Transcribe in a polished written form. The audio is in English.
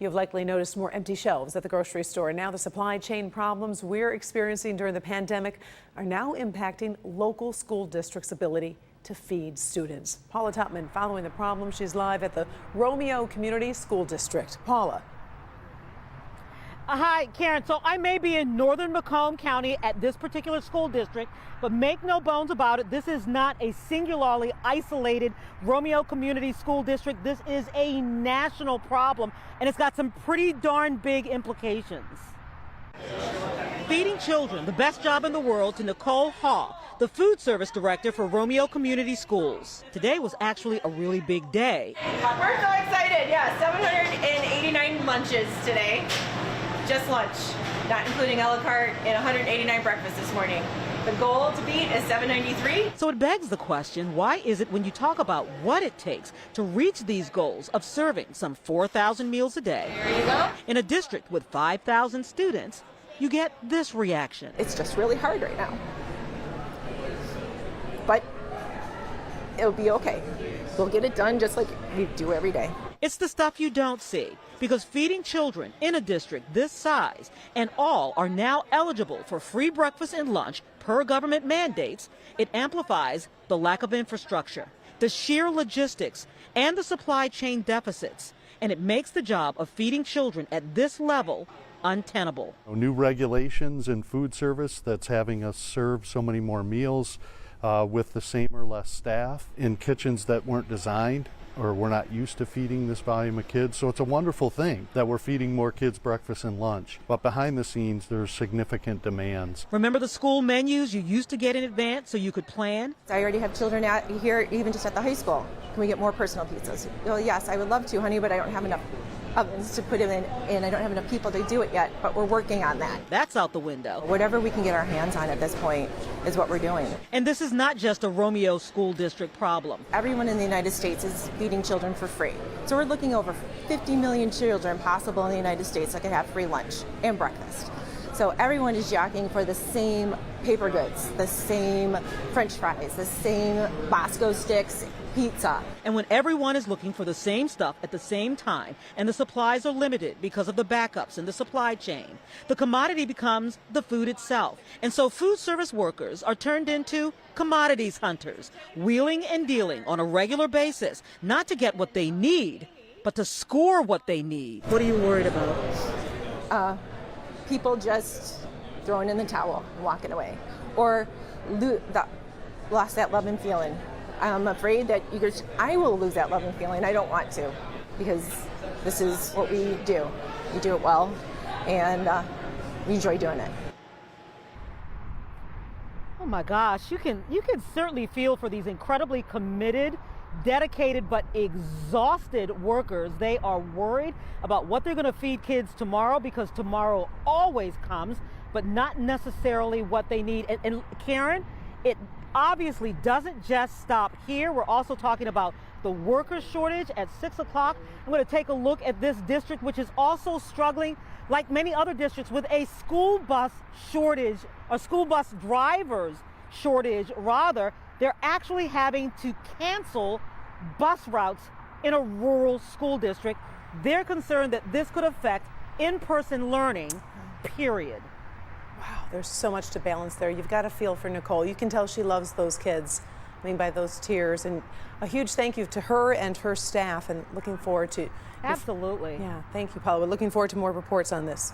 You've likely noticed more empty shelves at the grocery store. Now the supply chain problems we're experiencing during the pandemic are now impacting local school districts' ability to feed students. Paula Tutman following the problem. She's live at the Romeo Community School District. Paula. Hi, Karen. So I may be in northern Macomb County at this particular school district, but make no bones about it, this is not a singularly isolated Romeo Community School District. This is a national problem, and it's got some pretty darn big implications. Feeding children, the best job in the world, to Nicole Haw, the food service director for Romeo Community Schools. Today was actually a really big day. We're so excited. Yeah, 789 lunches today. Just lunch, not including a la carte, and 189 breakfasts this morning. The goal to beat is 793. So it begs the question, why is it when you talk about what it takes to reach these goals of serving some 4,000 meals a day There you go. in a district with 5,000 students, you get this reaction? It's just really hard right now. But it'll be okay. We'll get it done just like we do every day. It's the stuff you don't see, because feeding children in a district this size, and all are now eligible for free breakfast and lunch per government mandates, it amplifies the lack of infrastructure, the sheer logistics, and the supply chain deficits, and it makes the job of feeding children at this level untenable. New regulations in food service that's having us serve so many more meals with the same or less staff in kitchens that weren't designed or we're not used to feeding this volume of kids. So it's a wonderful thing that we're feeding more kids breakfast and lunch. But behind the scenes, there's significant demands. Remember the school menus you used to get in advance so you could plan? I already have children out here, even just at the high school. Can we get more personal pizzas? Well, yes, I would love to, honey, but I don't have enough ovens to put them in, and I don't have enough people to do it yet, but we're working on that. That's out the window. Whatever we can get our hands on at this point is what we're doing. And this is not just a Romeo School District problem. Everyone in the United States is feeding children for free. So we're looking over 50 million children possible in the United States that could have free lunch and breakfast. So everyone is jockeying for the same paper goods, the same French fries, the same Bosco sticks, pizza. And when everyone is looking for the same stuff at the same time, and the supplies are limited because of the backups in the supply chain, the commodity becomes the food itself. And so food service workers are turned into commodities hunters, wheeling and dealing on a regular basis, not to get what they need, but to score what they need. What are you worried about? People just throwing in the towel and walking away, or lost that love and feeling. I'm afraid that I will lose that love and feeling. I don't want to, because this is what we do. We do it well, and we enjoy doing it. Oh my gosh, you can certainly feel for these incredibly committed, dedicated but exhausted workers. They are worried about what they're going to feed kids tomorrow, because tomorrow always comes, but not necessarily what they need. And Karen, it obviously doesn't just stop here. We're also talking about the worker shortage at 6 o'clock. I'm going to take a look at this district, which is also struggling, like many other districts, with a school bus shortage, or school bus drivers shortage, rather. They're actually having to cancel bus routes in a rural school district. They're concerned that this could affect in-person learning, period. Wow, there's so much to balance there. You've got to feel for Nicole. You can tell she loves those kids. I mean, by those tears. And a huge thank you to her and her staff, and looking forward to... Absolutely. Yeah, thank you, Paula. We're looking forward to more reports on this.